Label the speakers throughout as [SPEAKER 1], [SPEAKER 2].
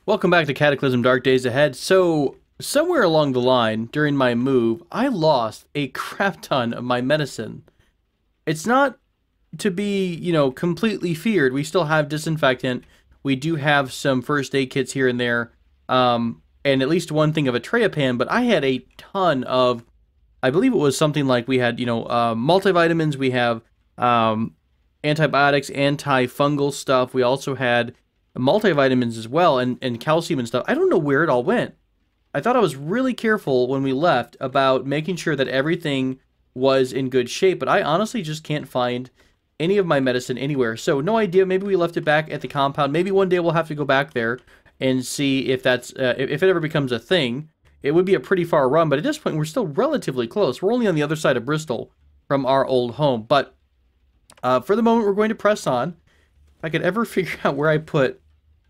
[SPEAKER 1] Welcome back to Cataclysm Dark Days Ahead. So, somewhere along the line, during my move, I lost a crap ton of my medicine. It's not to be, completely feared. We still have disinfectant. We do have some first aid kits here and there. And at least one thing of a Treapan, but I had a ton of, I believe it was something like we had, multivitamins, we have antibiotics, antifungal stuff. We also had multivitamins as well, and calcium and stuff. I don't know where it all went. I thought I was really careful when we left about making sure that everything was in good shape, but I honestly just can't find any of my medicine anywhere. So no idea. Maybe we left it back at the compound. Maybe one day we'll have to go back there and see if that's if it ever becomes a thing. It would be a pretty far run, but at this point we're still relatively close. We're only on the other side of Bristol from our old home, but for the moment we're going to press on. If I could ever figure out where I put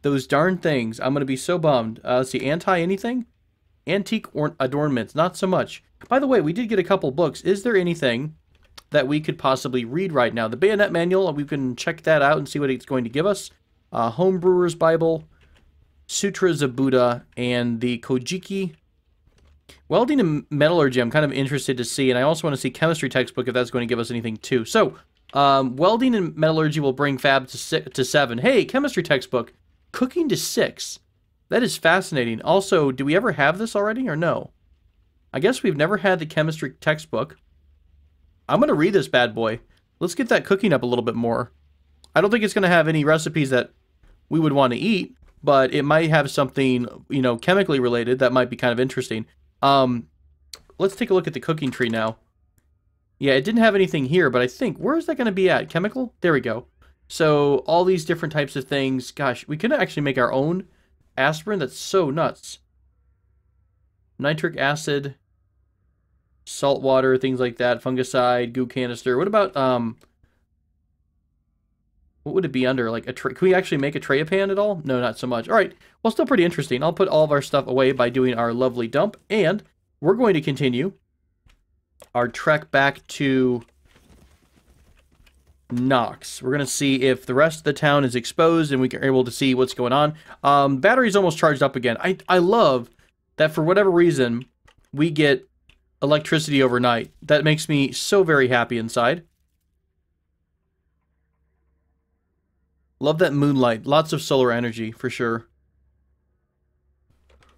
[SPEAKER 1] those darn things, I'm going to be so bummed. Let's see, anything? Antique or adornments, not so much. By the way, we did get a couple books. Is there anything that we could possibly read right now? The Bayonet Manual, we can check that out and see what it's going to give us. Homebrewer's Bible, Sutras of Buddha, and the Kojiki. Welding and Metallurgy, I'm kind of interested to see, and I also want to see Chemistry textbook if that's going to give us anything too. So, Welding and Metallurgy will bring Fab to 7. Hey, Chemistry textbook, Cooking to 6. That is fascinating. Also, do we ever have this already or no? I guess we've never had the Chemistry textbook. I'm going to read this bad boy. Let's get that cooking up a little bit more. I don't think it's going to have any recipes that we would want to eat, but it might have something, chemically related that might be kind of interesting. Let's take a look at the cooking tree now. Yeah, it didn't have anything here, but I think, where is that going to be at? Chemical? There we go. So, all these different types of things. Gosh, we could actually make our own aspirin. That's so nuts. Nitric acid, salt water, things like that. Fungicide, goo canister. What about, what would it be under? Like, can we actually make a Treapan at all? No, not so much. All right. Well, still pretty interesting. I'll put all of our stuff away by doing our lovely dump. And we're going to continue our trek back to Knox. We're going to see if the rest of the town is exposed and we are able to see what's going on. Battery's almost charged up again. I love that for whatever reason, we get electricity overnight. That makes me so very happy inside. Love that moonlight. Lots of solar energy, for sure.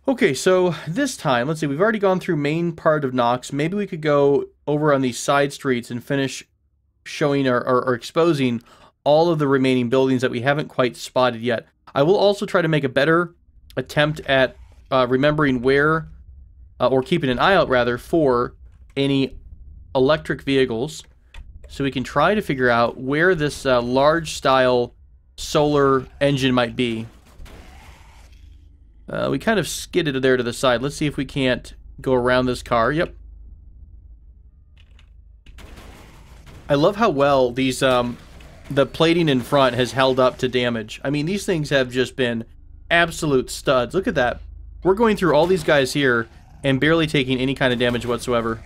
[SPEAKER 1] Okay, so this time, let's see, we've already gone through main part of Knox. Maybe we could go over on these side streets and finish showing or exposing all of the remaining buildings that we haven't quite spotted yet. I will also try to make a better attempt at remembering where, or keeping an eye out, rather, for any electric vehicles, so we can try to figure out where this large-style solar engine might be. We kind of skidded there to the side. Let's see if we can't go around this car. Yep. I love how well these, the plating in front has held up to damage. I mean, these things have just been absolute studs. Look at that. We're going through all these guys here and barely taking any kind of damage whatsoever.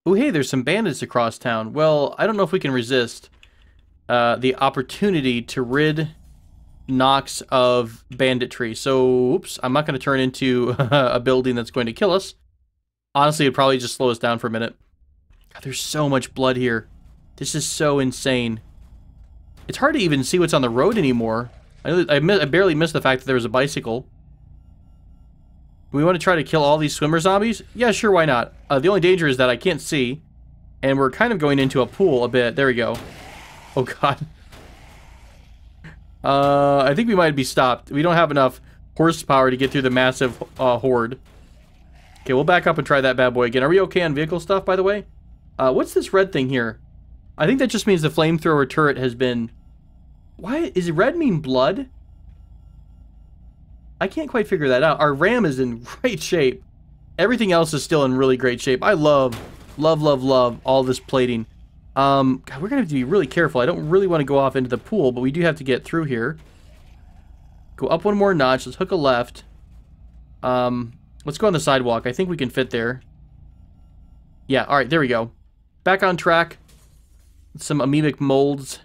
[SPEAKER 1] Oh, hey, there's some bandits across town. Well, I don't know if we can resist the opportunity to rid Knox of banditry. So, oops, I'm not going to turn into a building that's going to kill us. Honestly, it'd probably just slow us down for a minute. God, there's so much blood here. This is so insane. It's hard to even see what's on the road anymore. I barely missed the fact that there was a bicycle. Do we want to try to kill all these swimmer zombies? Yeah, sure, why not? The only danger is that I can't see, and we're kind of going into a pool a bit. There we go. Oh, God. I think we might be stopped. We don't have enough horsepower to get through the massive horde. Okay, we'll back up and try that bad boy again. Are we okay on vehicle stuff, by the way? What's this red thing here? I think that just means the flamethrower turret has been... Why? Does red mean blood? I can't quite figure that out. Our ram is in great shape. Everything else is still in really great shape. I love all this plating. God, we're going to have to be really careful. I don't really want to go off into the pool, but we do have to get through here. Go up one more notch. Let's hook a left. Let's go on the sidewalk. I think we can fit there. Yeah, alright, there we go. Back on track. Some amoebic molds.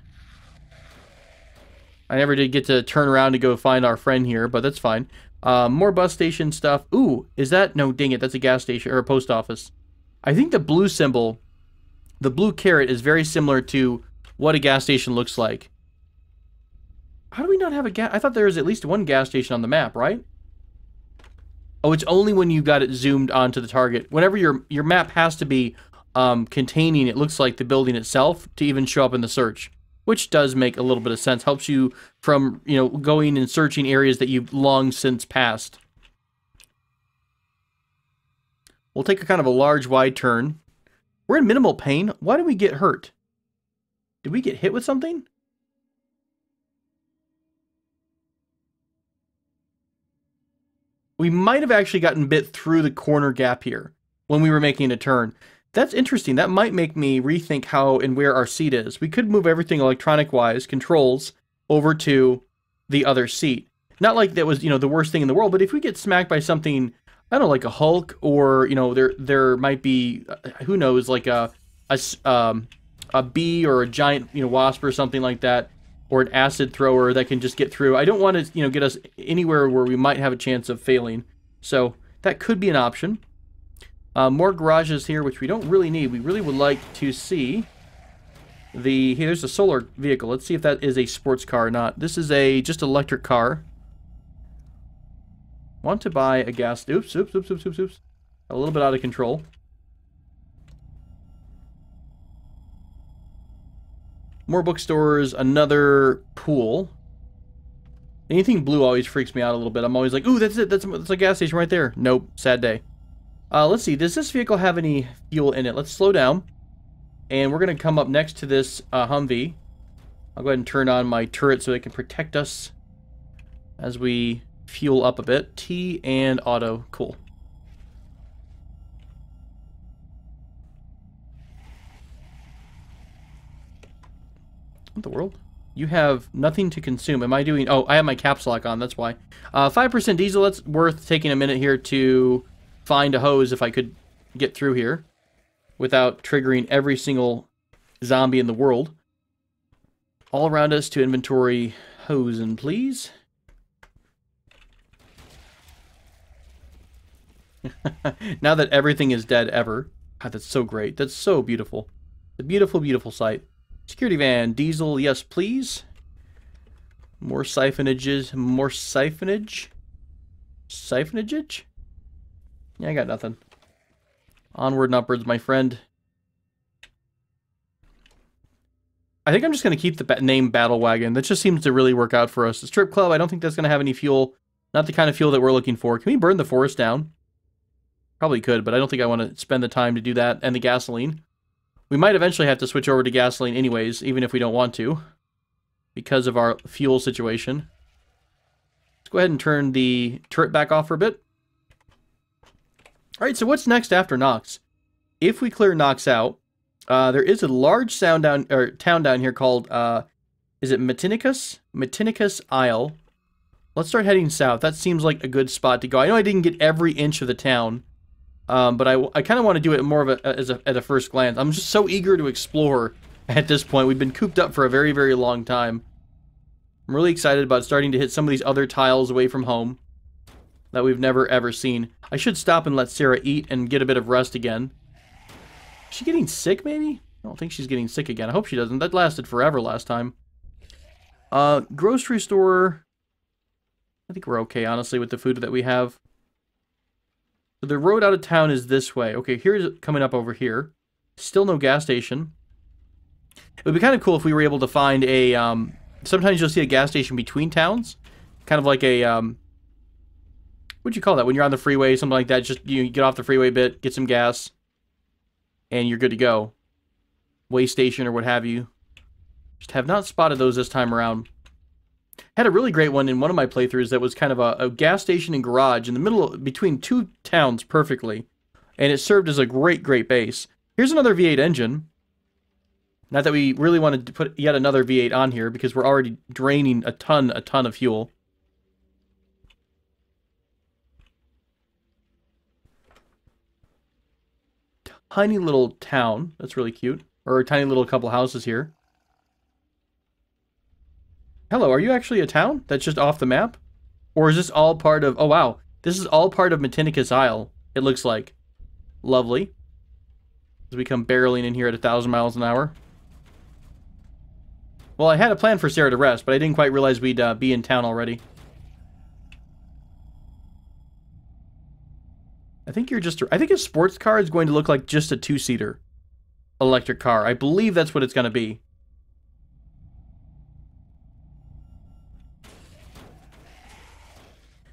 [SPEAKER 1] I never did get to turn around to go find our friend here, but that's fine. More bus station stuff. Ooh, is that? No, dang it. That's a gas station or a post office. I think the blue symbol, the blue carrot, is very similar to what a gas station looks like. How do we not have a gas? I thought there was at least one gas station on the map, right? Oh, it's only when you got it zoomed onto the target. Whenever your map has to be containing, it looks like, the building itself to even show up in the search, which does make a little bit of sense. Helps you from, you know, going and searching areas that you've long since passed. We'll take a kind of a large, wide turn. We're in minimal pain. Why did we get hurt? Did we get hit with something? We might have actually gotten bit through the corner gap here when we were making a turn. That's interesting. That might make me rethink how and where our seat is. We could move everything electronic-wise, controls, over to the other seat. Not like that was, you know, the worst thing in the world, but if we get smacked by something, I don't know, like a Hulk, or, you know, there might be, who knows, like a bee or a giant, you know, wasp or something like that, or an acid thrower that can just get through. I don't want to, you know, get us anywhere where we might have a chance of failing. So that could be an option. More garages here, which we don't really need. We really would like to see the... Hey, there's a solar vehicle. Let's see if that is a sports car or not. This is a just electric car. Want to buy a gas... Oops. A little bit out of control. More bookstores, another pool. Anything blue always freaks me out a little bit. I'm always like, ooh, that's it. That's a gas station right there. Nope, sad day. Let's see. Does this vehicle have any fuel in it? Let's slow down. And we're going to come up next to this Humvee. I'll go ahead and turn on my turret so it can protect us as we fuel up a bit. T and auto. Cool. What the world? You have nothing to consume. Am I doing... Oh, I have my caps lock on. That's why. 5% diesel. That's worth taking a minute here to find a hose if I could get through here without triggering every single zombie in the world. All around us to inventory hosing, please. Now that everything is dead ever. God, that's so great. That's so beautiful. It's a beautiful, beautiful sight. Security van, diesel, yes please. More siphonages, more siphonage. Siphonage? Yeah, I got nothing. Onward and upwards, my friend. I think I'm just going to keep the name Battle Wagon. That just seems to really work out for us. The strip club, I don't think that's going to have any fuel. Not the kind of fuel that we're looking for. Can we burn the forest down? Probably could, but I don't think I want to spend the time to do that. And the gasoline. We might eventually have to switch over to gasoline anyways, even if we don't want to, because of our fuel situation. Let's go ahead and turn the turret back off for a bit. Alright, so what's next after Nox? If we clear Nox out, there is a large town down here called, is it Matinicus? Matinicus Isle. Let's start heading south. That seems like a good spot to go. I know I didn't get every inch of the town. But I kind of want to do it more of at a first glance. I'm just so eager to explore at this point. We've been cooped up for a very, very long time. I'm really excited about starting to hit some of these other tiles away from home that we've never, ever seen. I should stop and let Sarah eat and get a bit of rest again. Is she getting sick, maybe? I don't think she's getting sick again. I hope she doesn't. That lasted forever last time. Grocery store. I think we're okay, honestly, with the food that we have. So the road out of town is this way. Okay, here's coming up over here. Still no gas station. It would be kind of cool if we were able to find a... sometimes you'll see a gas station between towns. Kind of like a... what'd you call that? When you're on the freeway, something like that. Just you get off the freeway a bit, get some gas, and you're good to go. Way station or what have you. Just have not spotted those this time around. Had a really great one in one of my playthroughs that was kind of a gas station and garage in the middle between two towns perfectly, and it served as a great base. Here's another V8 engine. Not that we really wanted to put yet another V8 on here because we're already draining a ton of fuel. Tiny little town. That's really cute. Or a tiny little couple houses here. Hello, are you actually a town that's just off the map? Or is this all part of... Oh, wow. This is all part of Matinicus Isle, it looks like. Lovely. As we come barreling in here at 1,000 miles an hour. Well, I had a plan for Sarah to rest, but I didn't quite realize we'd be in town already. I think you're just... I think a sports car is going to look like just a two-seater electric car. I believe that's what it's going to be.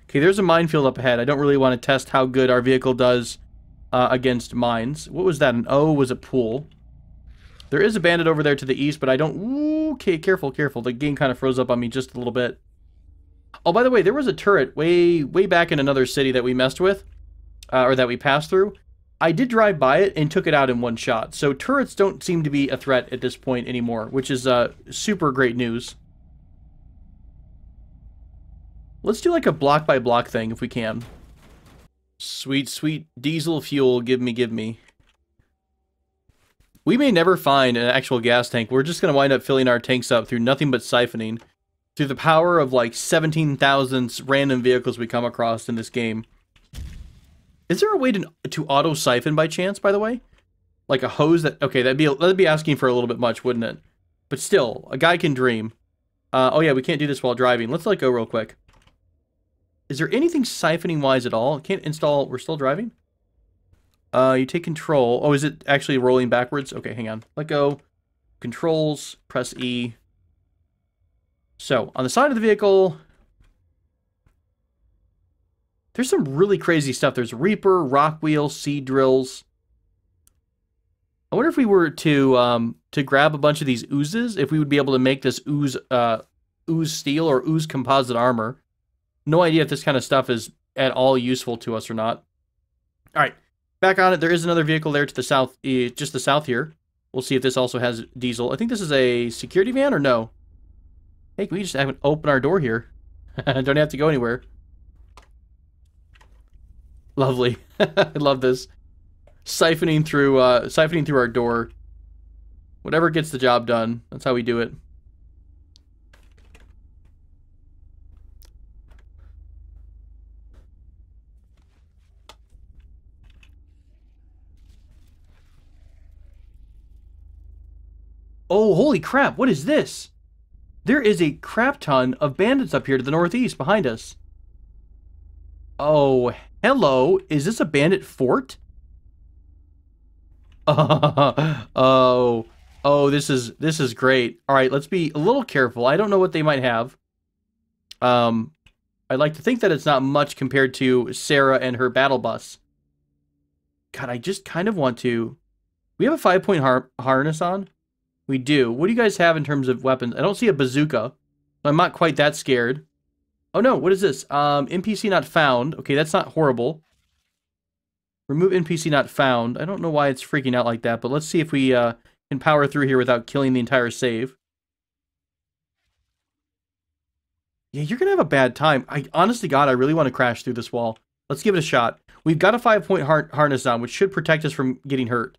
[SPEAKER 1] Okay, there's a minefield up ahead. I don't really want to test how good our vehicle does against mines. What was that? An O was a pool. There is a bandit over there to the east, but I don't... Ooh, okay, careful, careful. The game kind of froze up on me just a little bit. Oh, by the way, there was a turret way back in another city that we messed with, or that we passed through. I did drive by it and took it out in one shot. So turrets don't seem to be a threat at this point anymore, which is super great news. Let's do like a block by block thing if we can. Sweet, sweet diesel fuel, give me, give me. We may never find an actual gas tank. We're just going to wind up filling our tanks up through nothing but siphoning. Through the power of like 17,000 random vehicles we come across in this game. Is there a way to auto siphon by chance, by the way? Like a hose that... Okay, that'd be asking for a little bit much, wouldn't it? But still, a guy can dream. Oh yeah, we can't do this while driving. Let's let go real quick. Is there anything siphoning-wise at all? Can't install... We're still driving? You take control. Oh, is it actually rolling backwards? Okay, hang on. Let go. Controls. Press E. So, on the side of the vehicle... There's some really crazy stuff. There's Reaper, Rock Wheel, Seed Drills. I wonder if we were to grab a bunch of these oozes, if we would be able to make this ooze steel or ooze composite armor. No idea if this kind of stuff is at all useful to us or not. All right, back on it. There is another vehicle there to the south, just the south here. We'll see if this also has diesel. I think this is a security van or no? Hey, can we just open our door here? Don't have to go anywhere. Lovely. I love this. Siphoning through our door. Whatever gets the job done. That's how we do it. Oh, holy crap. What is this? There is a crap ton of bandits up here to the northeast behind us. Oh, hello. Is this a bandit fort? Oh, this is great. All right, let's be a little careful. I don't know what they might have. I'd like to think that it's not much compared to Sarah and her battle bus. God, I just kind of want to... We have a 5-point harness on? We do. What do you guys have in terms of weapons? I don't see a bazooka. So I'm not quite that scared. Oh no, what is this? NPC not found. Okay, that's not horrible. Remove NPC not found. I don't know why it's freaking out like that, but let's see if we can power through here without killing the entire save. Yeah, you're going to have a bad time. Honest to God, I really want to crash through this wall. Let's give it a shot. We've got a 5-point harness on, which should protect us from getting hurt.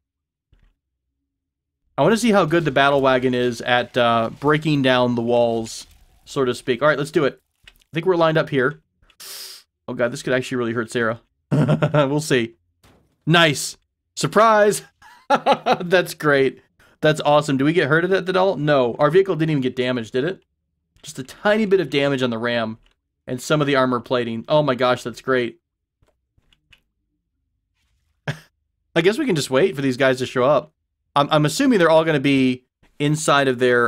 [SPEAKER 1] I want to see how good the battle wagon is at breaking down the walls, so to speak. All right, let's do it. I think we're lined up here. Oh God, this could actually really hurt Sarah. We'll see. Nice. Surprise. That's great. That's awesome. Do we get hurt at all? No. Our vehicle didn't even get damaged, did it? Just a tiny bit of damage on the ram and some of the armor plating. Oh my gosh, that's great. I guess we can just wait for these guys to show up. I'm assuming they're all going to be inside of their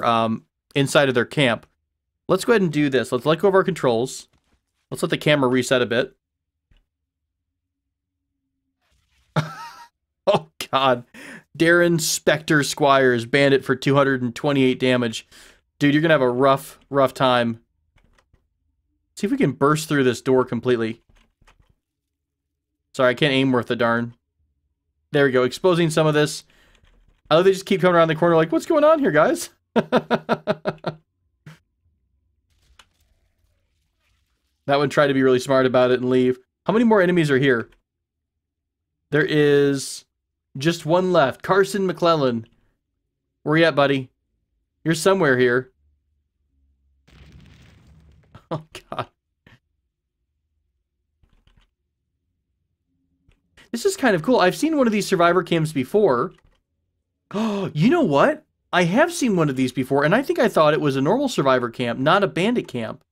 [SPEAKER 1] camp. Let's go ahead and do this. Let's let go of our controls. Let's let the camera reset a bit. Oh God, Darren Spectre Squires, Bandit for 228 damage. Dude, you're gonna have a rough time. See if we can burst through this door completely. Sorry, I can't aim worth the darn. There we go, exposing some of this. I love they just keep coming around the corner like, what's going on here, guys? That one tried to be really smart about it and leave. How many more enemies are here? There is just one left. Carson McClellan. Where you at, buddy? You're somewhere here. Oh, God. This is kind of cool. I've seen one of these survivor camps before. Oh, you know what? I have seen one of these before, and I think I thought it was a normal survivor camp, not a bandit camp.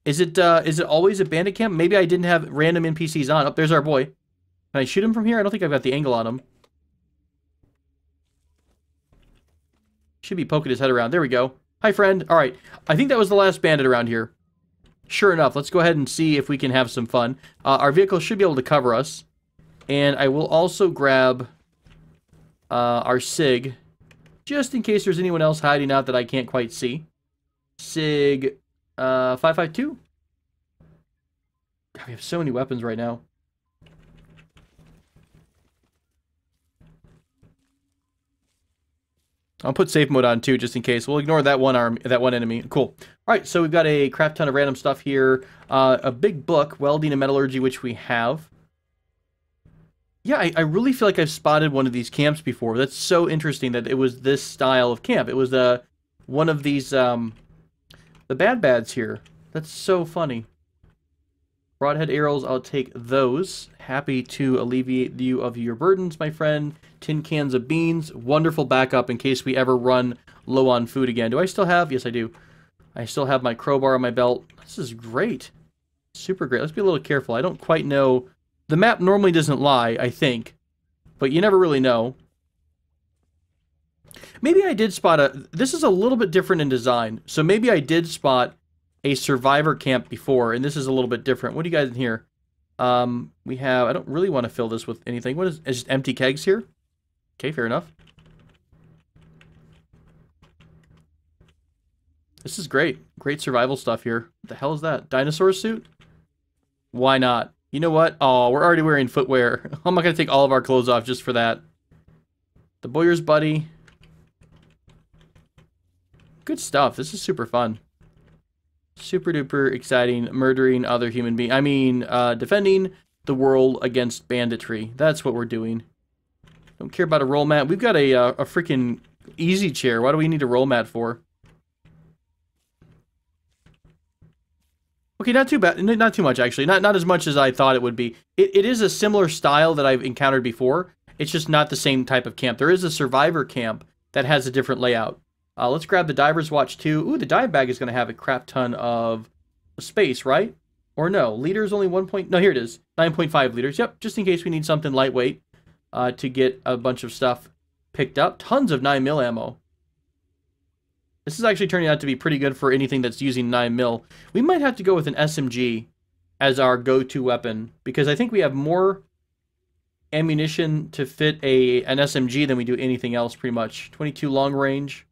[SPEAKER 1] Is it always a bandit camp? Maybe I didn't have random NPCs on. Oh, there's our boy. Can I shoot him from here? I don't think I've got the angle on him. Should be poking his head around. There we go. Hi, friend. All right. I think that was the last bandit around here. Sure enough, let's go ahead and see if we can have some fun. Our vehicle should be able to cover us. And I will also grab our SIG, just in case there's anyone else hiding out that I can't quite see. SIG 552. God, we have so many weapons right now. I'll put safe mode on too, just in case. We'll ignore that one enemy. Cool. All right, so we've got a crap ton of random stuff here. A big book, welding and metallurgy, which we have. Yeah, I really feel like I've spotted one of these camps before. That's so interesting that it was this style of camp. It was one of these the bads here. That's so funny. Broadhead arrows, I'll take those. Happy to alleviate you of your burdens, my friend. Tin cans of beans. Wonderful backup in case we ever run low on food again. Do I still have? Yes, I do. I still have my crowbar on my belt. This is great. Super great. Let's be a little careful. I don't quite know. The map normally doesn't lie, I think. But you never really know. Maybe I did spot a... This is a little bit different in design. So maybe I did spot a survivor camp before, and this is a little bit different. What do you guys in here? We have... I don't really want to fill this with anything. What is... It's just empty kegs here? Okay, fair enough. This is great. Great survival stuff here. What the hell is that? Dinosaur suit? Why not? You know what? Oh, we're already wearing footwear. I'm not going to take all of our clothes off just for that. The Boyer's Buddy. Good stuff. This is super fun. Super duper exciting. Murdering other human beings. I mean, defending the world against banditry. That's what we're doing. Don't care about a roll mat. We've got a freaking easy chair. Why do we need a roll mat for? Okay, not too bad. Not too much, actually. Not as much as I thought it would be. It is a similar style that I've encountered before. It's just not the same type of camp. There is a survivor camp that has a different layout. Let's grab the diver's watch, too. Ooh, the dive bag is going to have a crap ton of space, right? Or no, liters only 1 point... No, here it is. 9.5 liters. Yep, just in case we need something lightweight to get a bunch of stuff picked up. Tons of 9mm ammo. This is actually turning out to be pretty good for anything that's using 9mm. We might have to go with an SMG as our go-to weapon, because I think we have more ammunition to fit an SMG than we do anything else, pretty much. 22 long range.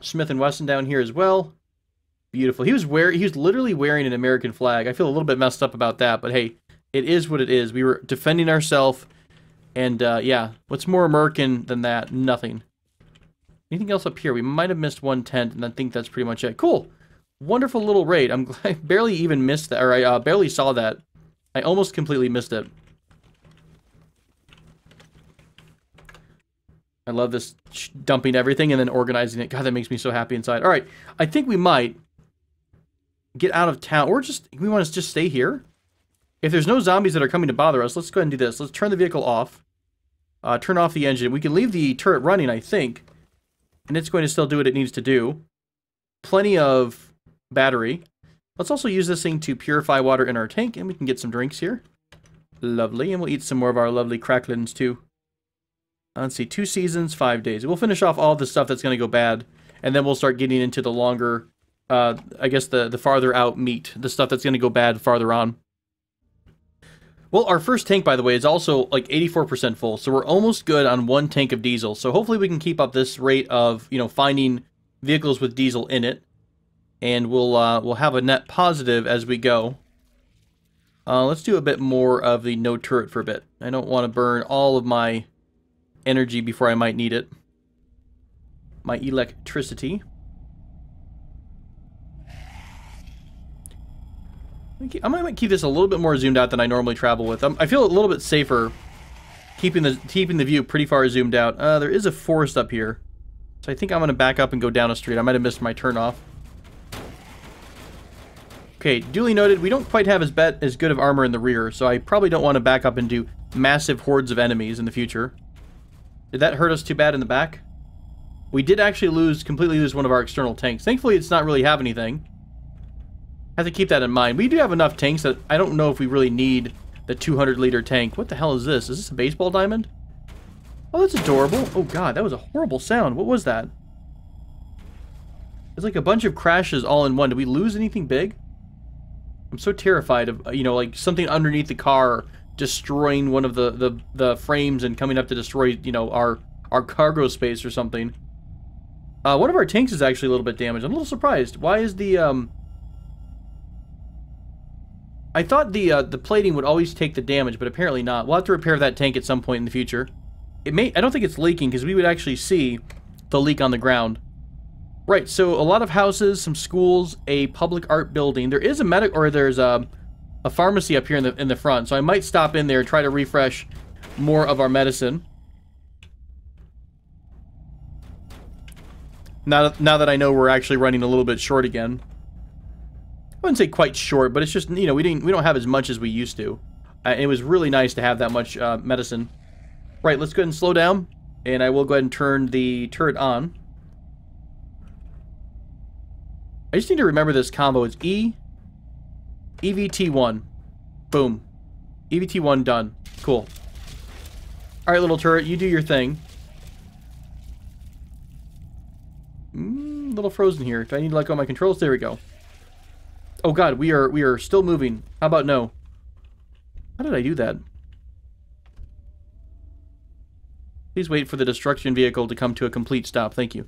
[SPEAKER 1] Smith & Wesson down here as well. Beautiful. He was literally wearing an American flag. I feel a little bit messed up about that, but hey, it is what it is. We were defending ourselves, and yeah, what's more American than that? Nothing. Anything else up here? We might have missed one tent, and I think that's pretty much it. Cool. Wonderful little raid. I'm glad I barely even missed that, or I barely saw that. I almost completely missed it. I love this dumping everything and then organizing it. God, that makes me so happy inside. All right, I think we might get out of town, or we want to just stay here. If there's no zombies that are coming to bother us, let's go ahead and do this. Let's turn the vehicle off. Turn off the engine. We can leave the turret running, I think. And it's going to still do what it needs to do. Plenty of battery. Let's also use this thing to purify water in our tank, and we can get some drinks here. Lovely, and we'll eat some more of our lovely cracklins too. Let's see, 2 seasons, 5 days. We'll finish off all the stuff that's going to go bad, and then we'll start getting into the longer, I guess the farther out meat, the stuff that's going to go bad farther on. Well, our first tank, by the way, is also like 84% full, so we're almost good on 1 tank of diesel. So hopefully we can keep up this rate of, you know, finding vehicles with diesel in it, and we'll have a net positive as we go. Let's do a bit more of the no turret for a bit. I don't want to burn all of my energy before I might need it. My electricity. I might keep this a little bit more zoomed out than I normally travel with. I feel a little bit safer keeping the view pretty far zoomed out. There is a forest up here, so I think I'm going to back up and go down a street. I might have missed my turn off. Okay, duly noted, we don't quite have as good of armor in the rear, so I probably don't want to back up into massive hordes of enemies in the future. Did that hurt us too bad in the back? We did actually completely lose one of our external tanks. Thankfully, it's not really have anything. Have to keep that in mind. We do have enough tanks that I don't know if we really need the 200-liter tank. What the hell is this? Is this a baseball diamond? Oh, that's adorable. Oh, God, that was a horrible sound. What was that? It's like a bunch of crashes all in one. Did we lose anything big? I'm so terrified of, you know, like something underneath the car destroying one of the frames and coming up to destroy, you know, our cargo space or something. One of our tanks is actually a little bit damaged. I'm a little surprised. Why is the, I thought the plating would always take the damage, but apparently not. We'll have to repair that tank at some point in the future. I don't think it's leaking, because we would actually see the leak on the ground. Right, so a lot of houses, some schools, a public art building. There is there's a pharmacy up here in the front, so I might stop in there and try to refresh more of our medicine. Now that I know we're actually running a little bit short again. I wouldn't say quite short, but it's just, you know, we don't have as much as we used to. It was really nice to have that much medicine. Right, let's go ahead and slow down, and I will go ahead and turn the turret on. I just need to remember this combo. It's EVT1. Boom. EVT1 done. Cool. Alright, little turret, you do your thing. A little frozen here. Do I need to let go of my controls? There we go. Oh god, we are still moving. How about no? How did I do that? Please wait for the destruction vehicle to come to a complete stop. Thank you.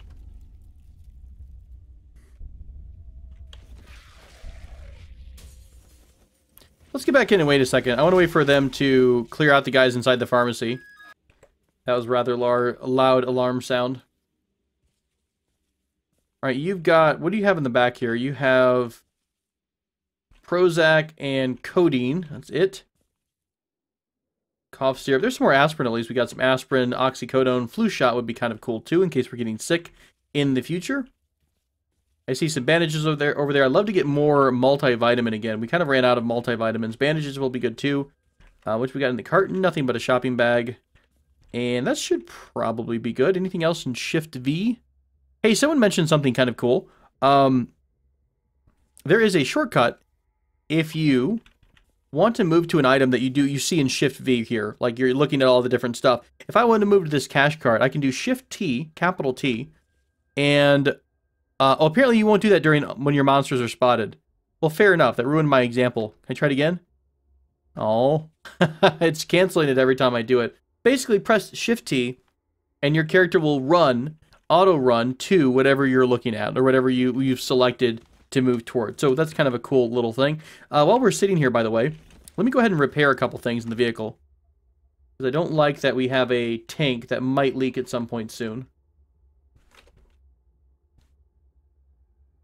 [SPEAKER 1] Let's get back in and wait a second. I want to wait for them to clear out the guys inside the pharmacy. That was rather loud alarm sound. Alright, you've got... What do you have in the back here? You have Prozac and codeine. That's it. Cough syrup. There's some more aspirin at least. We got some aspirin, oxycodone. Flu shot would be kind of cool too in case we're getting sick in the future. I see some bandages over there. I'd love to get more multivitamin again. We kind of ran out of multivitamins. Bandages will be good too. Which we got in the cart? Nothing but a shopping bag. And that should probably be good. Anything else in Shift V? Hey, someone mentioned something kind of cool. There is a shortcut if you want to move to an item that you see in Shift V here. Like you're looking at all the different stuff. If I want to move to this cash cart, I can do Shift T, capital T, and... apparently you won't do that when your monsters are spotted. Well, fair enough. That ruined my example. Can I try it again? Oh. It's canceling it every time I do it. Basically, press Shift-T, and your character will auto-run to whatever you're looking at, or whatever you've selected to move toward. So that's kind of a cool little thing. While we're sitting here, by the way, let me go ahead and repair a couple things in the vehicle. Because I don't like that we have a tank that might leak at some point soon.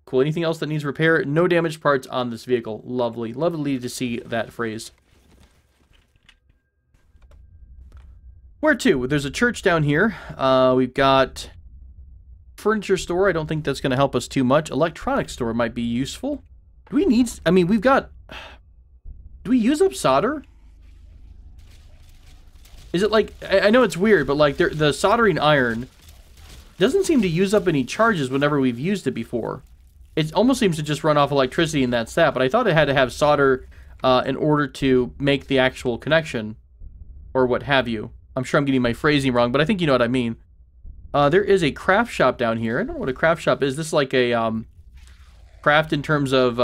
[SPEAKER 1] Cool. Anything else that needs repair? No damaged parts on this vehicle. Lovely. Lovely to see that phrase. Where to? There's a church down here. We've got furniture store. I don't think that's going to help us too much. Electronics store might be useful. Do we need... I mean, we've got... Do we use up solder? Is it like... I know it's weird, but like the soldering iron doesn't seem to use up any charges whenever we've used it before. It almost seems to just run off electricity and that's that, but I thought it had to have solder in order to make the actual connection, or what have you. I'm sure I'm getting my phrasing wrong, but I think you know what I mean. There is a craft shop down here. I don't know what a craft shop is. This is like a craft in terms of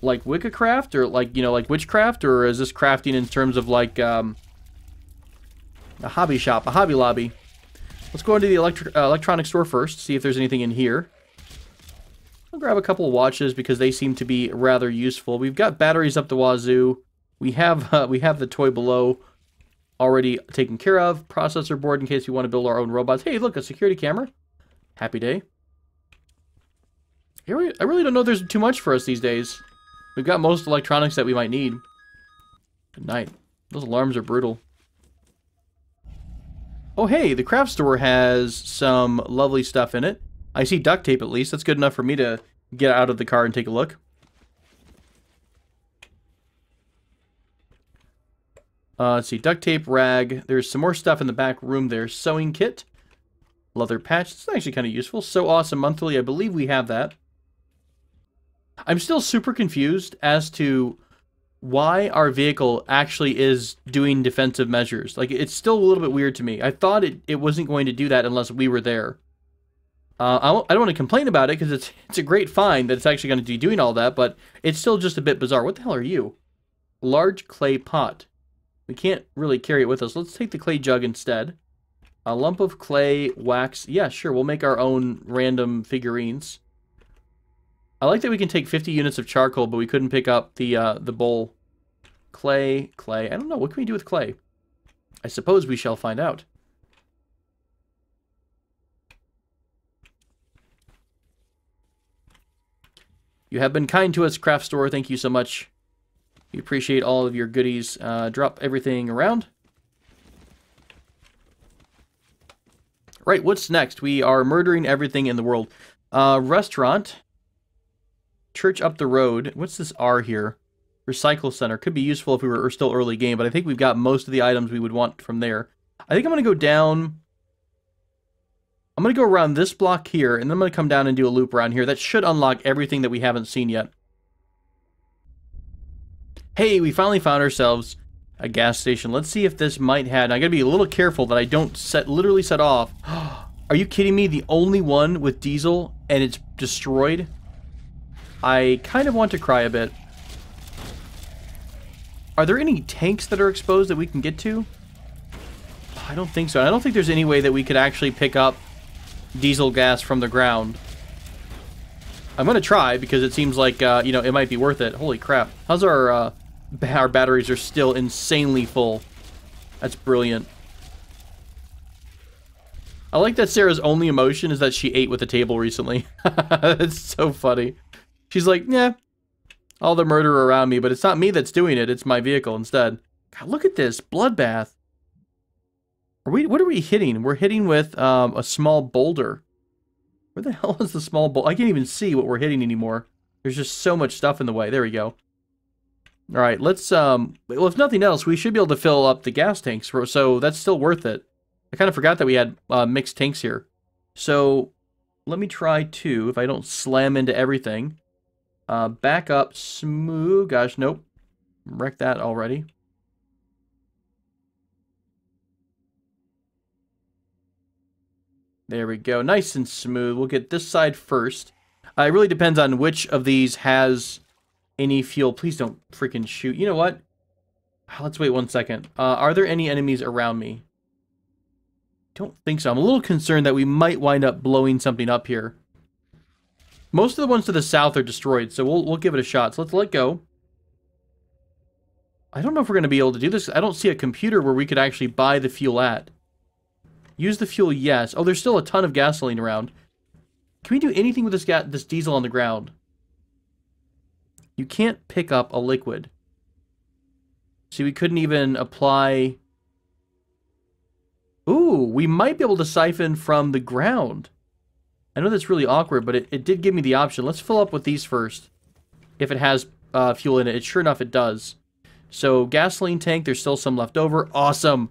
[SPEAKER 1] like Wicca craft, or like, you know, like witchcraft, or is this crafting in terms of like a hobby shop, a Hobby Lobby? Let's go into the electronics store first, see if there's anything in here. I'll grab a couple of watches because they seem to be rather useful. We've got batteries up the wazoo. We have the toy below already taken care of. Processor board in case we want to build our own robots. Hey, look, a security camera. Happy day. I really don't know if there's too much for us these days. We've got most electronics that we might need. Good night. Those alarms are brutal. Oh, hey, the craft store has some lovely stuff in it. I see duct tape, at least. That's good enough for me to get out of the car and take a look. Let's see, duct tape, rag. There's some more stuff in the back room there. Sewing kit, leather patch. It's actually kind of useful. So Awesome Monthly, I believe we have that. I'm still super confused as to why our vehicle actually is doing defensive measures. Like, it's still a little bit weird to me. I thought it wasn't going to do that unless we were there. I don't want to complain about it, because it's a great find that it's actually going to be doing all that, but it's still just a bit bizarre. What the hell are you? Large clay pot. We can't really carry it with us. Let's take the clay jug instead. A lump of clay, wax. Yeah, sure, we'll make our own random figurines. I like that we can take 50 units of charcoal, but we couldn't pick up the bowl. Clay. I don't know. What can we do with clay? I suppose we shall find out. You have been kind to us, craft store. Thank you so much. We appreciate all of your goodies. Drop everything around. Right, what's next? We are murdering everything in the world. Restaurant. Church up the road. What's this R here? Recycle center. Could be useful if we were still early game, but I think we've got most of the items we would want from there. I think I'm going to go down. I'm going to go around this block here, and then I'm going to come down and do a loop around here. That should unlock everything that we haven't seen yet. Hey, we finally found ourselves a gas station. Let's see if this might have... Now, I got to be a little careful that I don't literally set off. Are you kidding me? The only one with diesel, and it's destroyed? I kind of want to cry a bit. Are there any tanks that are exposed that we can get to? I don't think so. I don't think there's any way that we could actually pick up diesel gas from the ground. I'm going to try because it seems like, you know, it might be worth it. Holy crap. How's our batteries are still insanely full. That's brilliant. I like that Sarah's only emotion is that she ate with the table recently. That's so funny. She's like, yeah, all the murder around me, but it's not me that's doing it. It's my vehicle instead. God, look at this bloodbath. What are we hitting? We're hitting with a small boulder. Where the hell is the small boulder? I can't even see what we're hitting anymore. There's just so much stuff in the way. There we go. All right, let's, well, if nothing else, we should be able to fill up the gas tanks, so that's still worth it. I kind of forgot that we had mixed tanks here. So let me try to, if I don't slam into everything. Back up, smooth. Gosh, nope. Wrecked that already. There we go. Nice and smooth. We'll get this side first. It really depends on which of these has any fuel. Please don't freaking shoot. You know what? Let's wait 1 second. Are there any enemies around me? Don't think so. I'm a little concerned that we might wind up blowing something up here. Most of the ones to the south are destroyed, so we'll give it a shot. So let's let go. I don't know if we're going to be able to do this. I don't see a computer where we could actually buy the fuel at. Use the fuel, yes. Oh, there's still a ton of gasoline around. Can we do anything with this diesel on the ground? You can't pick up a liquid. See, we couldn't even apply... Ooh, we might be able to siphon from the ground. I know that's really awkward, but it did give me the option. Let's fill up with these first. If it has fuel in it. Sure enough, it does. So, gasoline tank, there's still some left over. Awesome!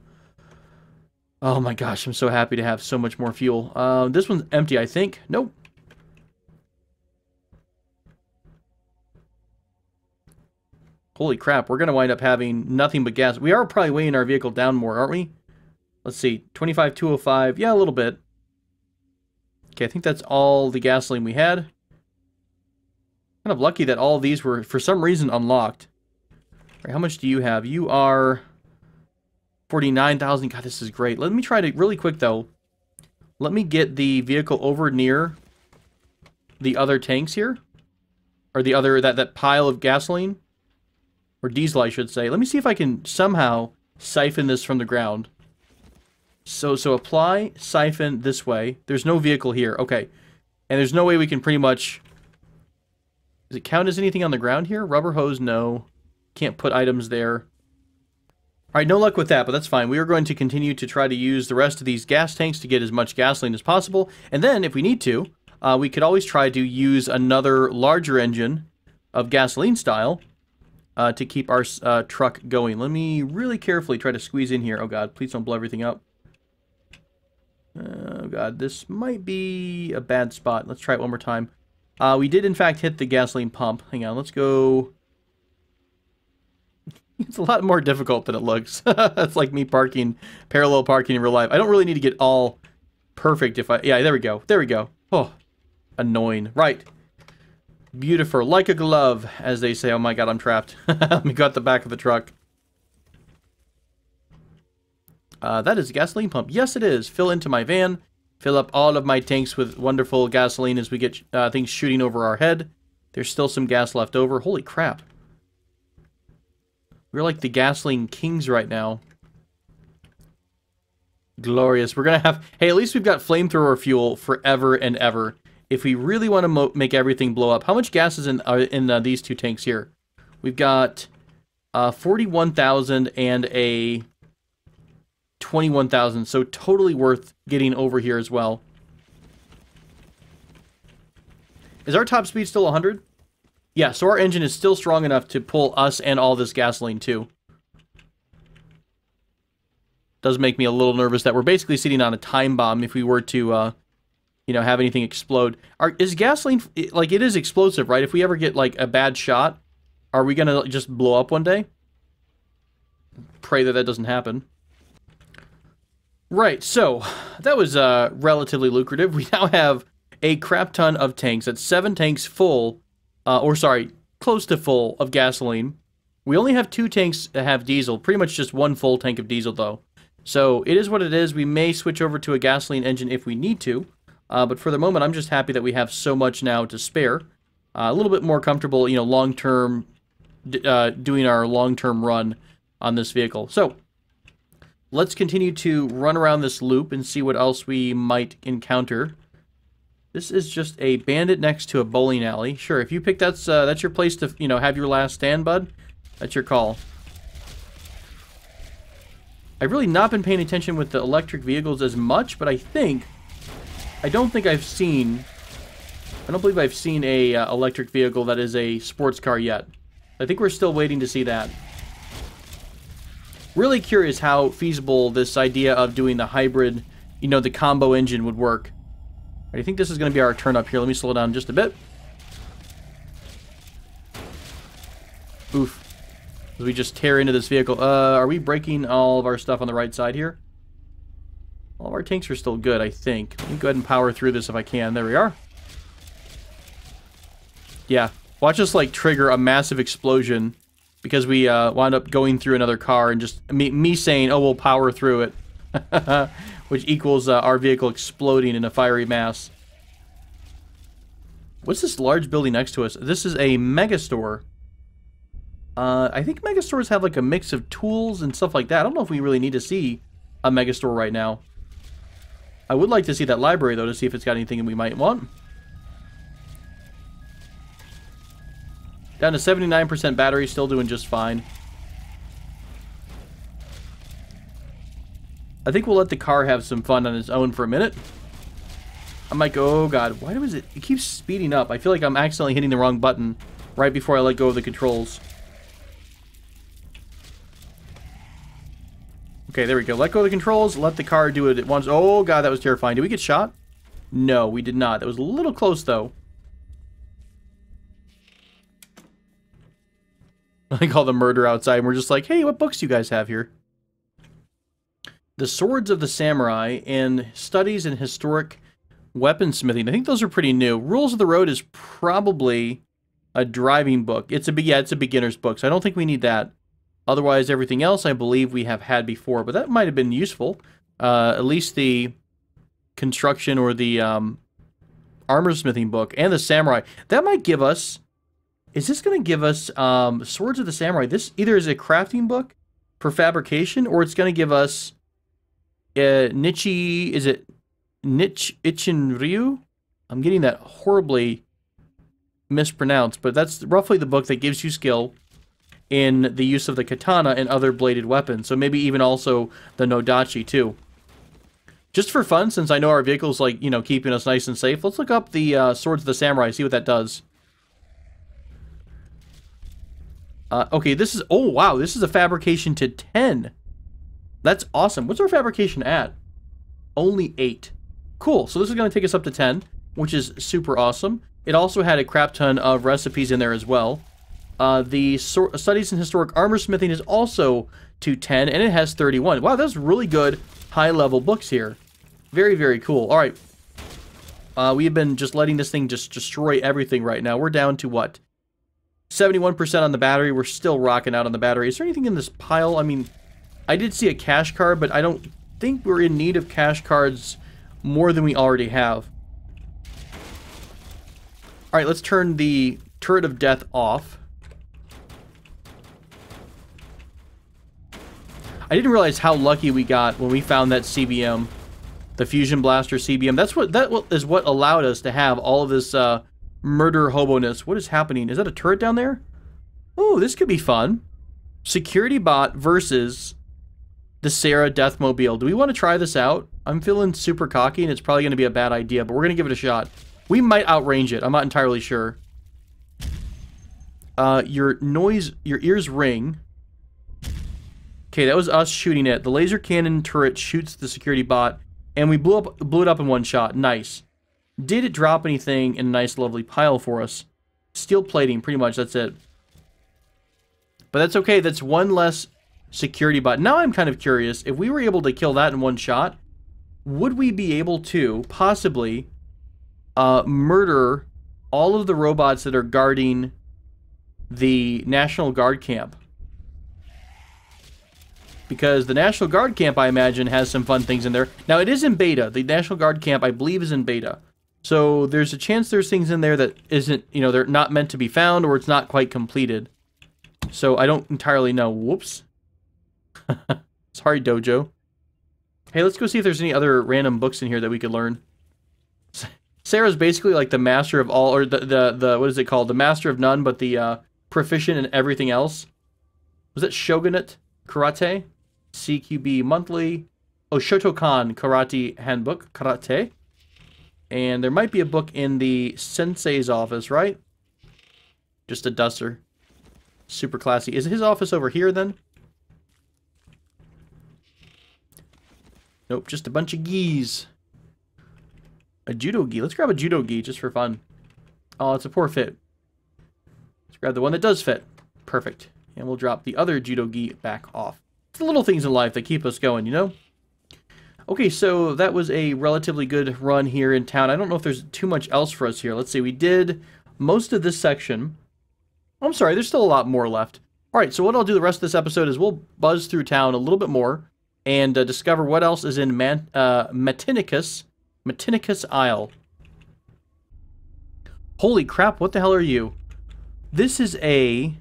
[SPEAKER 1] Oh my gosh, I'm so happy to have so much more fuel. This one's empty, I think. Nope. Holy crap, we're going to wind up having nothing but gas. We are probably weighing our vehicle down more, aren't we? Let's see, 25,205. Yeah, a little bit. Okay, I think that's all the gasoline we had. Kind of lucky that all of these were, for some reason, unlocked. All right, how much do you have? You are 49,000. God, this is great. Let me try to, really quick though, let me get the vehicle over near the other tanks here. Or the other, that pile of gasoline. Or diesel, I should say. Let me see if I can somehow siphon this from the ground. So apply, siphon this way. There's no vehicle here. Okay. And there's no way we can pretty much... Does it count as anything on the ground here? Rubber hose, no. Can't put items there. Alright, no luck with that, but that's fine. We are going to continue to try to use the rest of these gas tanks to get as much gasoline as possible. And then, if we need to, we could always try to use another larger engine of gasoline style to keep our truck going. Let me really carefully try to squeeze in here. Oh god, please don't blow everything up. Oh god, this might be a bad spot. Let's try it one more time. We did in fact hit the gasoline pump. Hang on, let's go. It's a lot more difficult than it looks. It's like me parallel parking in real life. I don't really need to get all perfect if I... Yeah, there we go. There we go. Oh, annoying. Right. Beautiful. Like a glove, as they say. Oh my god, I'm trapped. Let me go at the back of the truck. That is a gasoline pump. Yes, it is. Fill into my van. Fill up all of my tanks with wonderful gasoline as we get things shooting over our head. There's still some gas left over. Holy crap. We're like the gasoline kings right now. Glorious. We're going to have... Hey, at least we've got flamethrower fuel forever and ever. If we really want to make everything blow up. How much gas is in these two tanks here? We've got 41,000 and a 21,000. So totally worth getting over here as well. Is our top speed still 100? Yeah, so our engine is still strong enough to pull us and all this gasoline too. Does make me a little nervous that we're basically sitting on a time bomb if we were to, you know, have anything explode. Is gasoline, like, it is explosive, right? If we ever get, like, a bad shot, are we gonna just blow up one day? Pray that that doesn't happen. Right, so, that was relatively lucrative. We now have a crap ton of tanks. That's 7 tanks full, or sorry, close to full of gasoline. We only have 2 tanks that have diesel. Pretty much just 1 full tank of diesel, though. So, it is what it is. We may switch over to a gasoline engine if we need to. But for the moment, I'm just happy that we have so much now to spare. A little bit more comfortable, you know, long-term, doing our long-term run on this vehicle. So, let's continue to run around this loop and see what else we might encounter. This is just a bandit next to a bowling alley. Sure, if you pick that's your place to, you know, have your last stand, bud. That's your call. I've really not been paying attention with the electric vehicles as much, but I don't believe I've seen a electric vehicle that is a sports car yet. I think we're still waiting to see that. Really curious how feasible this idea of doing the hybrid, you know, the combo engine would work. I think this is going to be our turn up here. Let me slow down just a bit. Oof. As we just tear into this vehicle. Are we breaking all of our stuff on the right side here? All of our tanks are still good, I think. Let me go ahead and power through this if I can. There we are. Yeah. Watch us, like, trigger a massive explosion because we wound up going through another car and just me saying, oh, we'll power through it. Which equals our vehicle exploding in a fiery mass. What's this large building next to us? This is a megastore. I think megastores have, like, a mix of tools and stuff like that. I don't know if we really need to see a megastore right now. I would like to see that library, though, to see if it's got anything we might want. Down to 79% battery, still doing just fine. I think we'll let the car have some fun on its own for a minute. I'm like, oh god, why does it keeps speeding up? I feel like I'm accidentally hitting the wrong button right before I let go of the controls. Okay, there we go. Let go of the controls, let the car do it at once. Oh god, that was terrifying. Did we get shot? No, we did not. That was a little close, though. I like all the murder outside, and we're just like, hey, what books do you guys have here? The Swords of the Samurai and Studies in Historic Weaponsmithing. I think those are pretty new. Rules of the Road is probably a driving book. It's a beginner's book, so I don't think we need that. Otherwise, everything else I believe we have had before, but that might have been useful. At least the construction or the armor smithing book and the samurai. That might give us... Is this going to give us Swords of the Samurai? This either is a crafting book for fabrication, or it's going to give us Nichi... Is it Nich Ichinryu? I'm getting that horribly mispronounced, but that's roughly the book that gives you skill in the use of the katana and other bladed weapons. So maybe even also the Nodachi, too. Just for fun, since I know our vehicle's, like, you know, keeping us nice and safe, let's look up the Swords of the Samurai, see what that does. Okay, this is... Oh, wow, this is a fabrication to 10. That's awesome. What's our fabrication at? Only 8. Cool, so this is going to take us up to 10, which is super awesome. It also had a crap ton of recipes in there as well. The Studies in Historic Armor Smithing is also to 10, and it has 31. Wow, that's really good high-level books here. Very, very cool. All right. We have been just letting this thing just destroy everything right now. We're down to, what? 71% on the battery. We're still rocking out on the battery. Is there anything in this pile? I mean, I did see a cash card, but I don't think we're in need of cash cards more than we already have. All right, let's turn the Turret of Death off. I didn't realize how lucky we got when we found that CBM, the Fusion Blaster CBM. That is what allowed us to have all of this murder hobo-ness. What is happening? Is that a turret down there? Oh, this could be fun. Security bot versus the Sarah Deathmobile. Do we want to try this out? I'm feeling super cocky, and it's probably going to be a bad idea, but we're going to give it a shot. We might outrange it. I'm not entirely sure. Your ears ring. Okay, that was us shooting it. The laser cannon turret shoots the security bot, and we blew it up in one shot. Nice. Did it drop anything in a nice, lovely pile for us? Steel plating, pretty much. That's it. But that's okay. That's one less security bot. Now I'm kind of curious. If we were able to kill that in one shot, would we be able to possibly murder all of the robots that are guarding the National Guard camp? Because the National Guard camp, I imagine, has some fun things in there. Now, it is in beta. The National Guard camp, I believe, is in beta. So there's a chance there's things in there that isn't, you know, they're not meant to be found, or it's not quite completed. So I don't entirely know. Whoops. Sorry, Dojo. Hey, let's go see if there's any other random books in here that we could learn. Sarah's basically like the master of all, or the what is it called? The master of none, but the proficient in everything else. Was it Shogunate Karate? CQB Monthly. Oh, Shotokan Karate Handbook. Karate. And there might be a book in the sensei's office, right? Just a duster. Super classy. Is his office over here, then? Nope, just a bunch of gis. A judo gi. Let's grab a judo gi just for fun. Oh, it's a poor fit. Let's grab the one that does fit. Perfect. And we'll drop the other judo gi back off. It's the little things in life that keep us going, you know? Okay, so that was a relatively good run here in town. I don't know if there's too much else for us here. Let's see. We did most of this section. I'm sorry, there's still a lot more left. All right, so what I'll do the rest of this episode is we'll buzz through town a little bit more and discover what else is in Matinicus Isle. Holy crap, what the hell are you? This is a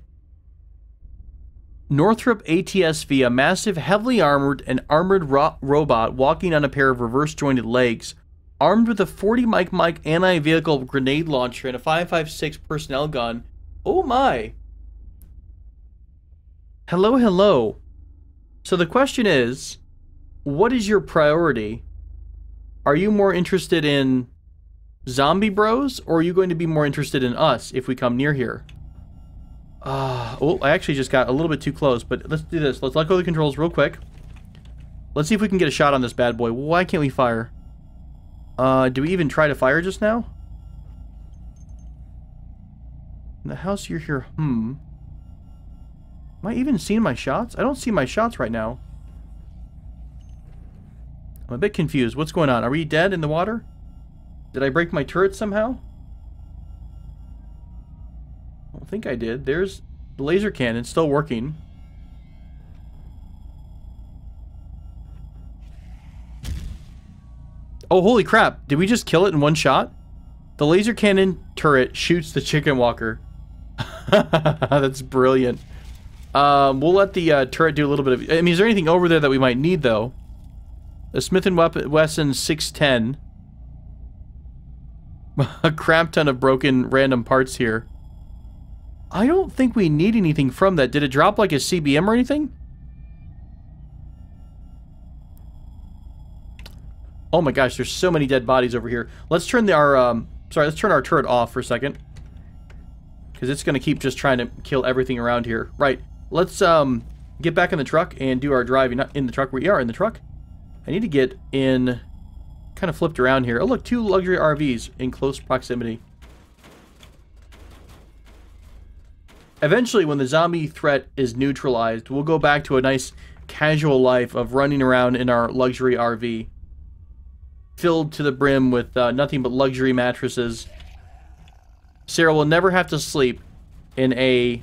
[SPEAKER 1] Northrop ATSV, a massive, heavily armored and armored robot walking on a pair of reverse-jointed legs, armed with a 40 Mike anti-vehicle grenade launcher and a 5.56 personnel gun. Oh my! Hello, hello. So the question is, what is your priority? Are you more interested in zombie bros, or are you going to be more interested in us if we come near here? Oh, I actually just got a little bit too close, but let's do this. Let's let go of the controls real quick. Let's see if we can get a shot on this bad boy. Why can't we fire? Do we even try to fire just now? In the house you're here, Am I even seeing my shots? I don't see my shots right now. I'm a bit confused. What's going on? Are we dead in the water? Did I break my turret somehow? I don't think I did. There's the laser cannon still working. Oh, holy crap. Did we just kill it in one shot? The laser cannon turret shoots the chicken walker. That's brilliant. We'll let the turret do a little bit of... I mean, is there anything over there that we might need, though? The Smith & Wesson 610. A crap ton of broken random parts here. I don't think we need anything from that. Did it drop like a CBM or anything? Oh my gosh, there's so many dead bodies over here. Let's turn let's turn our turret off for a second. Because it's going to keep just trying to kill everything around here. Right, let's get back in the truck and do our driving. Not in the truck, we are in the truck. I need to get in, kind of flipped around here. Oh look, 2 luxury RVs in close proximity. Eventually, when the zombie threat is neutralized, we'll go back to a nice casual life of running around in our luxury RV. Filled to the brim with nothing but luxury mattresses. Sarah will never have to sleep in a,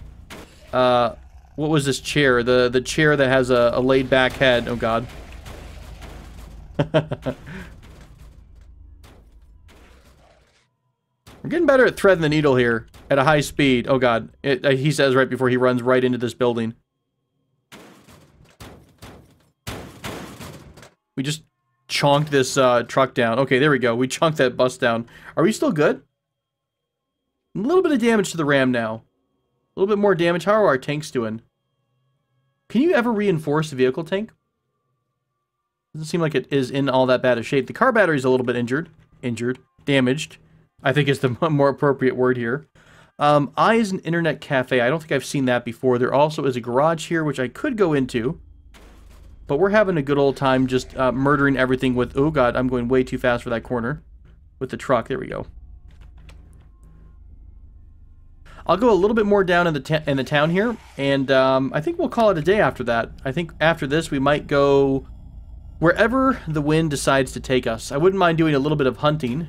[SPEAKER 1] what was this chair? The chair that has a laid-back head. Oh, God. We're getting better at threading the needle here at a high speed. Oh, God. He says right before he runs right into this building. We just chonked this truck down. Okay, there we go. We chonked that bus down. Are we still good? A little bit of damage to the ram now. A little bit more damage. How are our tanks doing? Can you ever reinforce the vehicle tank? Doesn't seem like it is in all that bad a shape. The car battery's a little bit injured. Damaged. I think is the more appropriate word here. I is an internet cafe. I don't think I've seen that before. There also is a garage here, which I could go into. But we're having a good old time just murdering everything with... Oh, God, I'm going way too fast for that corner. With the truck. There we go. I'll go a little bit more down in the town here, and I think we'll call it a day after that. I think after this we might go wherever the wind decides to take us. I wouldn't mind doing a little bit of hunting,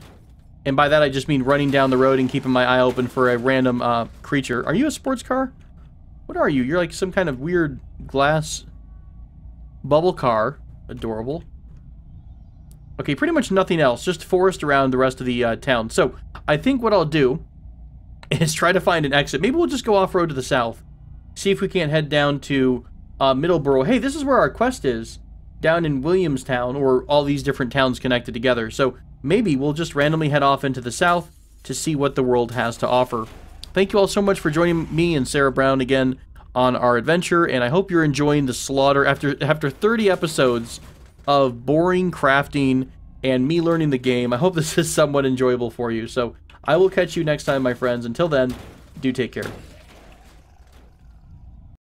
[SPEAKER 1] and by that I just mean running down the road and keeping my eye open for a random creature. Are you a sports car? What are you? You're like some kind of weird glass bubble car. Adorable. Okay, pretty much nothing else. Just forest around the rest of the town. So I think what I'll do is try to find an exit. Maybe we'll just go off-road to the south. See if we can't head down to Middleborough. Hey, this is where our quest is. Down in Williamstown, or all these different towns connected together. So maybe we'll just randomly head off into the south to see what the world has to offer. Thank you all so much for joining me and Sarah Brown again on our adventure, and I hope you're enjoying the slaughter after 30 episodes of boring crafting and me learning the game. I hope this is somewhat enjoyable for you. So I will catch you next time, my friends. Until then, do take care.